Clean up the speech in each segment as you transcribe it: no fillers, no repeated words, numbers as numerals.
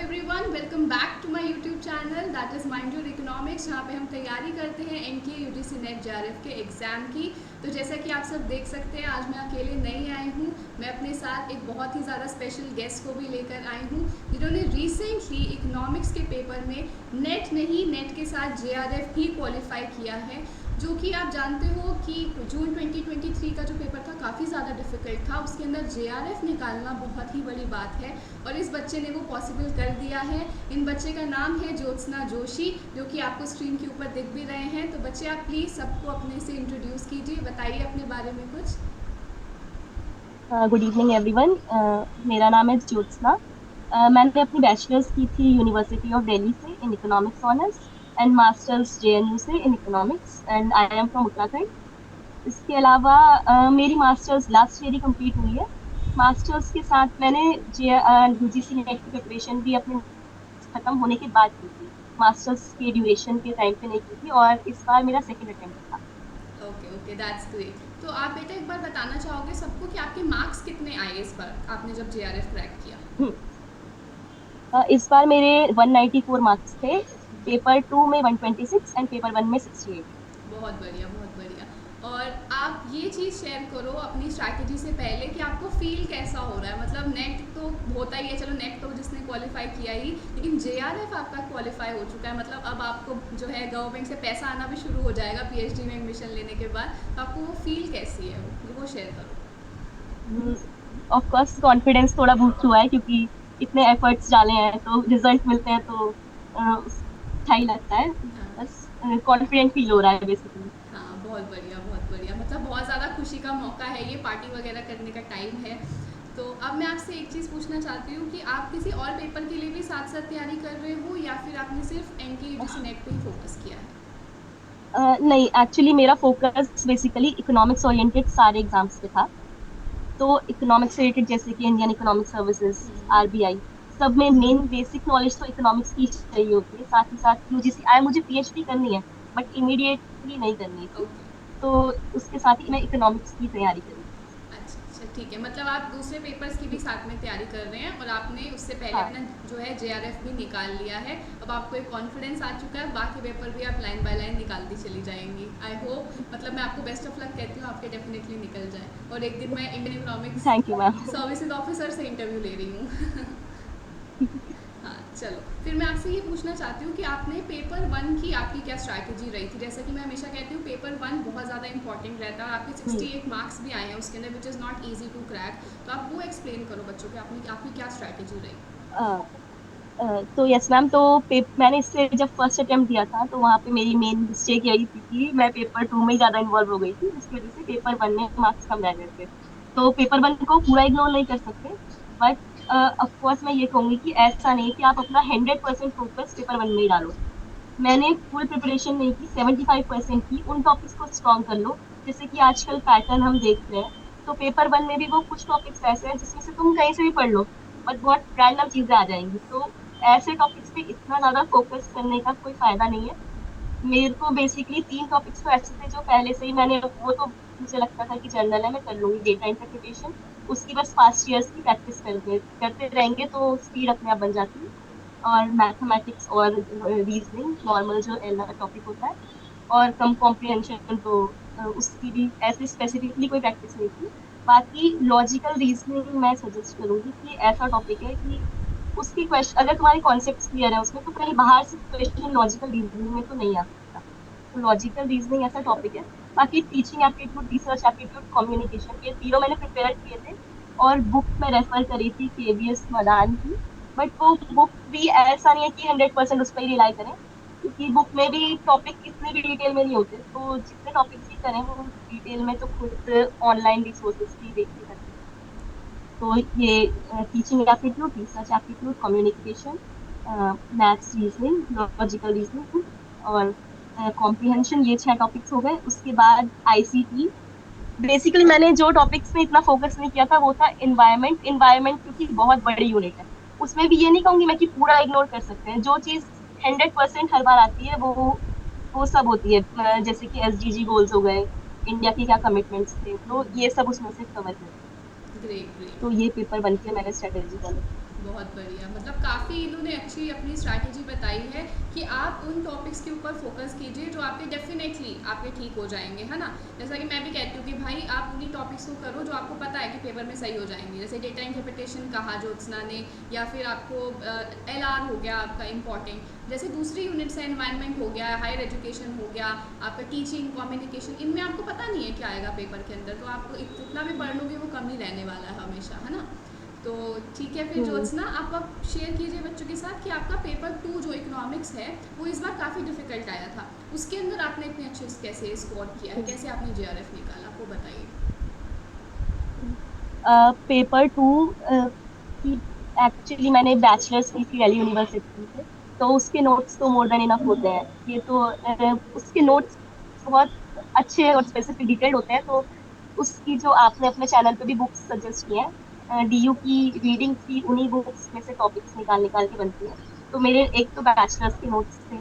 Everyone, welcome back to my YouTube channel that is mind your economics, जहाँ पे हम तैयारी करते हैं एनटीए यूजीसी नेट जेआरएफ के एग्ज़ाम की। तो जैसा कि आप सब देख सकते हैं, आज मैं अकेले नहीं आई हूँ। मैं अपने साथ एक बहुत ही ज़्यादा स्पेशल गेस्ट को भी लेकर आई हूँ, जिन्होंने रिसेंटली इकोनॉमिक्स के पेपर में नेट नहीं, नेट के साथ जेआरएफ भी क्वालिफाई किया है। जो कि आप जानते हो कि जून 2023 का जो पेपर था काफ़ी ज़्यादा डिफ़िकल्ट था, उसके अंदर जेआरएफ निकालना बहुत ही बड़ी बात है और इस बच्चे ने वो पॉसिबल कर दिया है। इन बच्चे का नाम है ज्योत्सना जोशी, जो कि आपको स्क्रीन के ऊपर दिख भी रहे हैं। तो बच्चे, आप प्लीज़ सबको अपने से इंट्रोड्यूस कीजिए, बताइए अपने बारे में कुछ। Good evening everyone. मेरा नाम है ज्योत्सना। मैंने अपनी बैचलर्स की थी यूनिवर्सिटी ऑफ दिल्ली से in economics honours and masters JNU से in economics and I am from Uttarakhand. इसके अलावा मेरी मास्टर्स लास्ट ईयर ही कंप्लीट हुई है। मास्टर्स के साथ मैंने जे यूजीसी नेट की प्रिपरेशन भी अपने खत्म होने के बाद की थी। मास्टर्स के ड्यूरेशन के टाइम पे नहीं की थी और इस बार मेरा सेकेंड अटेम्प्ट था। Okay okay, that's great. तो आप बेटा एक बार बताना चाहोगे सबको कि आपके मार्क्स कितने आए इस बार, आपने जब जेआरएफ क्रैक किया? इस बार मेरे 194 मार्क्स थे। पेपर टू में 126 एंड पेपर वन में 68। बहुत बढ़िया, बहुत बढ़िया। और आप ये चीज़ शेयर करो अपनी स्ट्रैटेजी से पहले कि आपको फील कैसा हो रहा है। मतलब नेट तो होता ही है, चलो नेट तो जिसने क्वालिफाई किया ही, लेकिन जेआरएफ आपका क्वालिफाई हो चुका है। मतलब अब आपको जो है गवर्नमेंट से पैसा आना भी शुरू हो जाएगा पीएचडी में एडमिशन लेने के बाद। तो आपको वो फील कैसी है, वो शेयर करो। ऑफ कोर्स कॉन्फिडेंस थोड़ा बूस्ट हुआ है क्योंकि इतने एफर्ट्स डाले हैं तो रिजल्ट मिलते हैं तो अच्छा ही लगता है। हाँ बस कॉन्फिडेंट फील हो रहा है बेसिकली। हाँ, बहुत बढ़िया, बहुत बढ़िया। मतलब बहुत ज़्यादा खुशी का मौका है ये, पार्टी वगैरह करने का टाइम है। तो अब मैं आपसे एक चीज़ पूछना चाहती हूँ कि आप किसी और पेपर के लिए भी साथ साथ तैयारी कर रहे हो या फिर आपने सिर्फ एनटीए यूजीसी नेट पे ही फोकस किया है? नहीं, एक्चुअली मेरा फोकस बेसिकली इकोनॉमिक्स ओरिएंटेड सारे एग्जाम्स पे था। तो इकोनॉमिक्स रिलेटेड जैसे कि इंडियन इकोनॉमिक सर्विसेज, आरबीआई, सब में मेन बेसिक नॉलेज तो इकोनॉमिक्स की चाहिए होती है। साथ ही साथ यूजीसी आए मुझे पीएचडी करनी है बट इमीडिएटली नहीं करनी थी। ओके। तो उसके साथ ही मैं इकोनॉमिक्स की तैयारी करी। अच्छा अच्छा, ठीक है। मतलब आप दूसरे पेपर्स की भी साथ में तैयारी कर रहे हैं और आपने उससे पहले हाँ। अपना जो है जेआरएफ भी निकाल लिया है। अब आपको एक कॉन्फिडेंस आ चुका है, बाकी पेपर भी आप लाइन बाय लाइन निकालती चली जाएंगी। आई होप, मतलब मैं आपको बेस्ट ऑफ लक कहती हूँ, आपके डेफिनेटली निकल जाए। और एक दिन मैं Indian economics thank you ma'am. Services officer से इंटरव्यू ले रही हूँ। हाँ, चलो फिर मैं आपसे ये पूछना चाहती हूँ कि आपने पेपर वन की आपकी क्या स्ट्रैटेजी रही थी। जैसा कि मैं हमेशा कहती हूँ, पेपर वन बहुत ज़्यादा इंपॉर्टेंट रहता है और आपके 68 मार्क्स भी आए हैं उसके अंदर, which is not easy to crack. तो आप वो एक्सप्लेन करो बच्चों को, आपकी क्या स्ट्रैटेजी रही? तो यस मैम, तो मैंने इससे जब फर्स्ट अटेम्प्ट दिया था तो वहाँ पे मेरी मेन मिस्टेक यही थी कि मैं पेपर टू में ज्यादा इन्वॉल्व हो गई थी, जिसकी वजह से पेपर वन में मार्क्स कम रह गए थे। तो पेपर वन को पूरा इग्नोर नहीं कर सकते, बट ऑफ कोर्स मैं ये कहूंगी कि ऐसा नहीं कि आप अपना 100% फोकस पेपर वन में ही डालो। मैंने फुल प्रिपरेशन नहीं की, 75% की। उन टॉपिक्स को स्ट्रॉन्ग कर लो। जैसे कि आजकल पैटर्न हम देख रहे हैं, तो पेपर वन में भी वो कुछ टॉपिक्स ऐसे हैं जिसमें से तुम कहीं से भी पढ़ लो बट बहुत रैंडम चीजें आ जाएंगी। तो ऐसे टॉपिक्स पे इतना ज्यादा फोकस करने का कोई फायदा नहीं है। मेरे को बेसिकली तीन टॉपिक्स तो ऐसे थे जो पहले से ही मैंने, वो तो मुझे लगता था कि जनरल है मैं कर लूंगी, डेटा इंटरप्रिटेशन। उसकी बस पास्ट ईयर्स की प्रैक्टिस करते रहेंगे तो स्पीड अपने आप बन जाती है। और मैथमेटिक्स और रीजनिंग नॉर्मल जो एल टॉपिक होता है, और कम कॉम्प्रिहेंशन तो उसकी भी ऐसे स्पेसिफिकली कोई प्रैक्टिस नहीं थी। बाकी लॉजिकल रीजनिंग मैं सजेस्ट करूंगी कि ऐसा टॉपिक है कि उसकी क्वेश्चन अगर तुम्हारे कॉन्सेप्ट क्लियर है उसमें, तो कहीं बाहर से क्वेश्चन लॉजिकल रीजनिंग में तो नहीं आ सकता। तो लॉजिकल रीजनिंग ऐसा टॉपिक है। बाकी teaching aptitude, research aptitude, communication, ये तीनों मैंने प्रिपेयर किए थे और बुक में रेफर करी थी केवीएस मदान की। बट वो बुक भी ऐसा नहीं है कि 100% उस पर ही रिलाई करें, क्योंकि बुक में भी टॉपिक इतने भी डिटेल में नहीं होते। तो जितने टॉपिक्स भी करें वो डिटेल में तो खुद ऑनलाइन रिसोर्सेज भी देख के करते हैं। तो ये teaching aptitude, research aptitude, communication, maths, reasoning, logical reasoning और कॉम्प्रिहेंशन, ये छह टॉपिक्स हो गए। उसके बाद आईसीटी। बेसिकली मैंने जो टॉपिक्स में इतना फोकस नहीं किया था वो था इन्वायरमेंट। इन्वायरमेंट क्योंकि बहुत बड़ी यूनिट है, उसमें भी ये नहीं कहूंगी मैं कि पूरा इग्नोर कर सकते हैं। जो चीज 100% हर बार आती है वो सब होती है। जैसे कि एसडीजी गोल्स हो गए, इंडिया के क्या कमिटमेंट्स थे, तो ये सब उसमें से कवर करते हैं। Great great. तो ये पेपर बन के मैंने स्ट्रेटेजी फॉलो की। बहुत बढ़िया, मतलब काफ़ी इन्होंने अच्छी अपनी स्ट्रैटेजी बताई है कि आप उन टॉपिक्स के ऊपर फोकस कीजिए जो आपके डेफिनेटली आपके ठीक हो जाएंगे, है ना। जैसा कि मैं भी कहती हूँ कि भाई आप उन्हीं टॉपिक्स को करो जो आपको पता है कि पेपर में सही हो जाएंगे, जैसे डेटा इंटरप्रिटेशन कहा ज्योत्सना ने, या फिर आपको LR हो गया आपका इम्पॉर्टेंट, जैसे दूसरी यूनिट्स है एनवायरनमेंट हो गया, हायर एजुकेशन हो गया, आपका टीचिंग कम्युनिकेशन, इनमें आपको पता नहीं है क्या आएगा पेपर के अंदर, तो आपको इतना भी पढ़ लोगे वो कम ही रहने वाला है हमेशा, है ना। तो ठीक है, फिर हम्म। ज्योत्सना आप अब शेयर कीजिए बच्चों के साथ कि आपका पेपर 2 जो इकोनॉमिक्स है वो इस बार काफ़ी डिफिकल्ट आया था, उसके अंदर आपने इतने अच्छे से कैसे स्कोर किया है, कैसे आपने JRF निकाला, वो बताइए। पेपर टू की एक्चुअली मैंने बैचलर्स की थी दिल्ली यूनिवर्सिटी से, तो उसके नोट्स तो मोर देन इनफ होते हैं। ये तो उसके नोट्स बहुत अच्छे और स्पेसिफिक डिटेल्ड होते हैं। तो उसकी जो आपने अपने चैनल पे भी बुक्स सजेस्ट की हैं, DU की रीडिंग की, उन्हीं बुक्स में से टॉपिक्स निकाल निकाल के बनती है। तो मेरे एक तो बैचलर्स के नोट्स थे,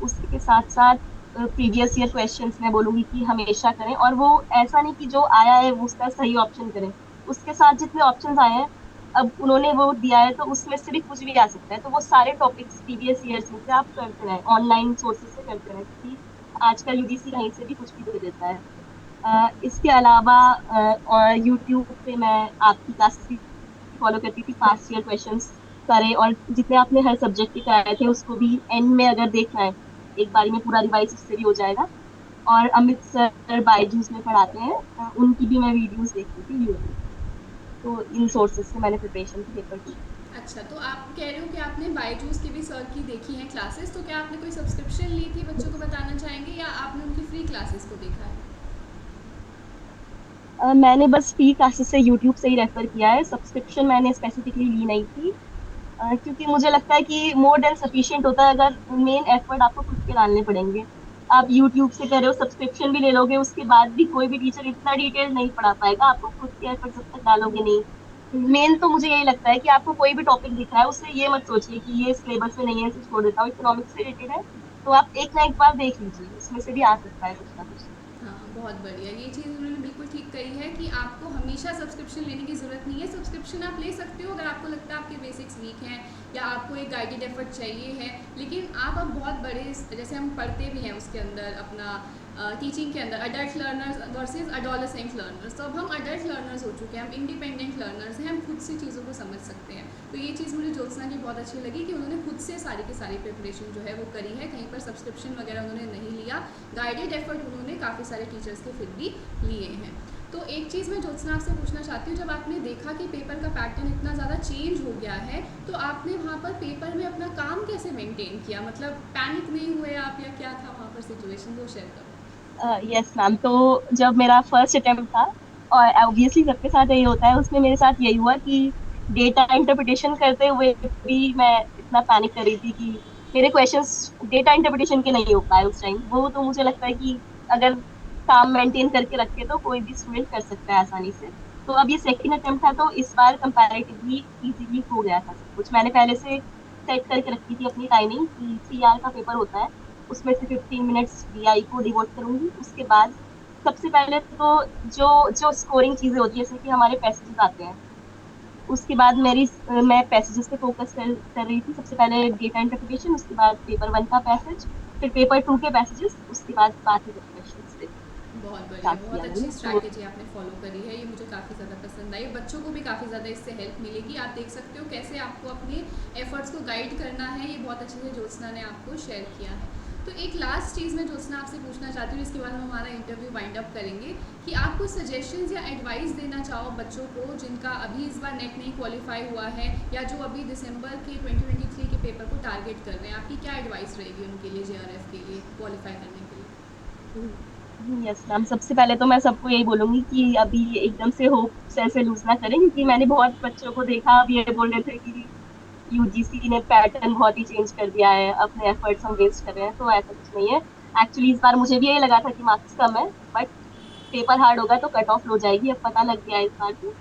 उसके साथ साथ प्रीवियस ईयर क्वेश्चंस मैं बोलूंगी कि हमेशा करें, और वो ऐसा नहीं कि जो आया है वो उसका सही ऑप्शन करें, उसके साथ जितने ऑप्शंस आए हैं, अब उन्होंने वो दिया है तो उसमें से भी कुछ भी आ सकता है, तो वो सारे टॉपिक्स प्रीवियस ईयर्स में से आप करते रहें, ऑनलाइन सोर्सेज से करते रहें, क्योंकि आजकल UGC कहीं से भी कुछ भी दे देता है। इसके अलावा यूट्यूब पे मैं आपकी क्लासेस भी फॉलो करती थी, पास्ट ईयर क्वेश्चंस करे, और जितने आपने हर सब्जेक्ट के कराए थे उसको भी एंड में अगर देखना है एक बारी में पूरा रिवाइज उससे भी हो जाएगा। और अमित सर बायजूस में पढ़ाते हैं, उनकी भी मैं वीडियोस देखती थी यूट्यूब। तो इन सोर्सेज से मैंने प्रिपरेशन की पेपर की। अच्छा, तो आप कह रहे हो कि आपने बायजूस की भी सर की देखी हैं क्लासेस, तो क्या आपने कोई सब्सक्रिप्शन ली थी, बच्चों को बताना चाहेंगे, या आपने उनकी फ्री क्लासेस को देखा है। मैंने बस फ्री क्लासेस से यूट्यूब से ही रेफर किया है, सब्सक्रिप्शन मैंने स्पेसिफिकली ली नहीं थी। क्योंकि मुझे लगता है कि मोर देन सफिशिएंट होता है अगर मेन एफर्ट आपको खुद के डालने पड़ेंगे। आप यूट्यूब से कर रहे हो, सब्सक्रिप्शन भी ले लोगे, उसके बाद भी कोई भी टीचर इतना डिटेल नहीं पढ़ा पाएगा आपको, खुद के एफर्ट जब तक डालोगे नहीं। मेन तो मुझे यही लगता है कि आपको कोई भी टॉपिक दिख रहा है उससे ये मत सोचिए कि ये सिलेबस में नहीं है, इसे छोड़ देता हूँ, इकोनॉमिक्स से रिलेटेड है तो आप एक ना एक बार देख लीजिए, उसमें से भी आ सकता है कुछ ना कुछ। हाँ, बहुत बढ़िया, ये चीज़ उन्होंने बिल्कुल ठीक कही है कि आपको हमेशा सब्सक्रिप्शन लेने की ज़रूरत नहीं है। सब्सक्रिप्शन आप ले सकते हो अगर आपको लगता है आपके बेसिक्स वीक हैं, या आपको एक गाइडेड एफर्ट चाहिए है, लेकिन आप अब बहुत बड़े, जैसे हम पढ़ते भी हैं उसके अंदर अपना टीचिंग के अंदर adult learners versus adolescent learners, तो अब हम अडल्ट लर्नर्स हो चुके हैं, हम इंडिपेंडेंट लर्नर्स हैं, हम खुद से चीज़ों को समझ सकते हैं। तो ये चीज़ मुझे ज्योत्सना की बहुत अच्छी लगी कि उन्होंने खुद से सारी की सारी प्रिपरेशन जो है वो करी है, कहीं पर सब्सक्रिप्शन वगैरह उन्होंने नहीं लिया, गाइडेड एफर्ट उन्होंने काफ़ी सारे टीचर्स के फिर भी लिए हैं। तो एक चीज़ मैं ज्योत्सना आपसे पूछना चाहती हूँ, जब आपने देखा कि पेपर का पैटर्न इतना ज़्यादा चेंज हो गया है, तो आपने वहाँ पर पेपर में अपना काम कैसे मेंटेन किया, मतलब पैनिक नहीं हुए आप, या क्या था वहाँ पर सिचुएशन, वो शेयर करो। यस मैम, तो जब मेरा फर्स्ट अटेम्प्ट था, और ऑब्वियसली सबके साथ यही होता है, उसमें मेरे साथ यही हुआ कि डेटा इंटरप्रिटेशन करते हुए भी मैं इतना पैनिक कर रही थी कि मेरे क्वेश्चंस डेटा इंटरप्रिटेशन के नहीं हो पाए उस टाइम। वो तो मुझे लगता है कि अगर काम मेंटेन करके रखे तो कोई भी स्टूडेंट कर सकता है आसानी से। तो अब ये सेकंड अटेम्प्ट था, तो इस बार कंपैरेटिवली इजीली हो गया था सब कुछ। मैंने पहले से सेट करके रखी थी अपनी टाइमिंग कि 3 आवर का पेपर होता है, उसमें से 15 मिनट्स DI को डिवोट करूंगी। उसके बाद सबसे पहले तो जो जो स्कोरिंग चीजें होती है, जैसे कि हमारे पैसेजेस आते हैं, उसके बाद मैं पैसेजेस पे फोकस कर रही थी। सबसे पहले डेटा इंटरप्रिटेशन, उसके बाद पेपर 1 का पैसेज, फिर पेपर 2 के पैसेजेस, उसके बाद बाकी के क्वेश्चंस पे बहुत बढ़िया, स्टार्ट बहुत किया अच्छी मैंने तो। स्ट्रैटेजी आपने फॉलो करी है, ये मुझे काफ़ी ज़्यादा पसंद आई, बच्चों को भी काफ़ी ज़्यादा इससे हेल्प मिलेगी। आप देख सकते हो कैसे आपको अपने एफर्ट्स को गाइड करना है, ये बहुत अच्छे से ज्योत्सना ने आपको शेयर किया है। तो एक लास्ट चीज़ मैं ज्योत्सना आपसे पूछना चाहती हूँ, इसके बाद हम हमारा इंटरव्यू वाइंड अप करेंगे, कि आप कुछ सजेशंस या एडवाइस देना चाहो बच्चों को जिनका अभी इस बार नेट नहीं क्वालिफाई हुआ है, या जो अभी दिसंबर के 2023 के पेपर को टारगेट कर रहे हैं, आपकी क्या एडवाइस रहेगी उनके लिए JRF के लिए क्वालिफाई करने के लिए। यस मैम, सबसे पहले तो मैं सबको यही बोलूंगी कि अभी एकदम से होप ऐसे लूज ना करें, क्योंकि मैंने बहुत बच्चों को देखा अब ये बोल रहे थे कि UGC ने पैटर्न बहुत ही चेंज कर दिया है, अपने एफर्ट्स हम वेस्ट कर रहे हैं। तो ऐसा कुछ नहीं है। एक्चुअली इस बार मुझे भी यही लगा था कि मार्क्स कम है, बट पेपर हार्ड होगा तो कट ऑफ लो जाएगी, अब पता लग गया है इस बार तो।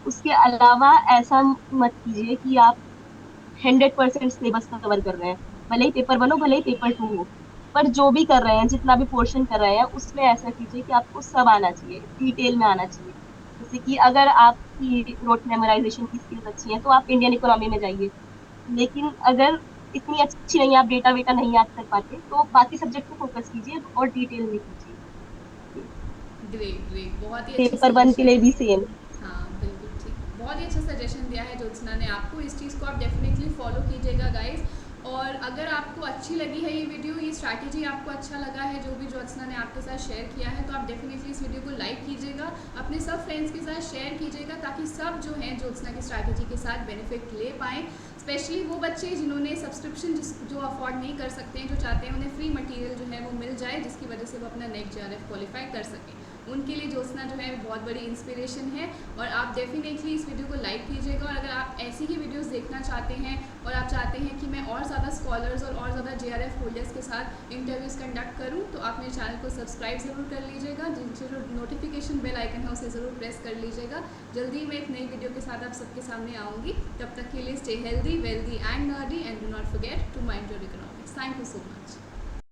उसके अलावा ऐसा मत कीजिए कि आप 100% सिलेबस कवर कर रहे हैं, भले ही पेपर 1 हो भले ही पेपर 2 हो, पर जो भी कर रहे हैं, जितना भी पोर्शन कर रहे हैं, उसमें ऐसा कीजिए कि आपको सब आना चाहिए, डिटेल में आना चाहिए। जैसे कि अगर आपकी रोट मेमोराइजेशन की स्किल्स अच्छी हैं तो आप इंडियन इकोनॉमी में जाइए, लेकिन अगर इतनी अच्छी नहीं है, आप डेटा वेटा नहीं याद कर पाते, तो बाकी सब्जेक्ट पे फोकस कीजिए और डिटेल में कीजिए। ग्रेट ग्रेट, बहुत ही अच्छा पेपर वन के सजेशन लिए है। भी सेम। हाँ बिल्कुल ठीक, बहुत ही अच्छा सजेशन दिया है ज्योत्सना ने आपको, इस चीज़ को आप डेफिनेटली फॉलो कीजिएगा गाइस। और अगर आपको अच्छी लगी है ये वीडियो, ये स्ट्रैटेजी आपको अच्छा लगा है जो भी ज्योत्सना ने आपके साथ शेयर किया है, तो आप डेफिनेटली इस वीडियो को लाइक कीजिएगा, अपने सब फ्रेंड्स के साथ शेयर कीजिएगा, ताकि सब जो हैं ज्योत्सना की स्ट्रैटेजी के साथ बेनिफिट ले पाएँ। स्पेशली वो बच्चे जिन्होंने सब्सक्रिप्शन जो अफोर्ड नहीं कर सकते हैं, जो चाहते हैं उन्हें फ्री मटेरियल जो है वो मिल जाए, जिसकी वजह से वो अपना नेक्स्ट JRF क्वालिफाई कर सकें, उनके लिए ज्योत्सना जो है बहुत बड़ी इंस्पिरेशन है। और आप डेफिनेटली इस वीडियो को लाइक कीजिएगा, और अगर आप ऐसी ही वीडियोस देखना चाहते हैं और आप चाहते हैं कि मैं और ज़्यादा स्कॉलर्स और ज़्यादा JRF होल्डर्स के साथ इंटरव्यूज़ कंडक्ट करूं, तो आप मेरे चैनल को सब्सक्राइब ज़रूर कर लीजिएगा, जिनसे जो नोटिफिकेशन बेल आइकन है उसे ज़रूर प्रेस कर लीजिएगा। जल्दी मैं एक नई वीडियो के साथ आप सबके सामने आऊँगी, तब तक के लिए stay healthy wealthy and nerdy, and do not forget to mind your economics. Thank you so much.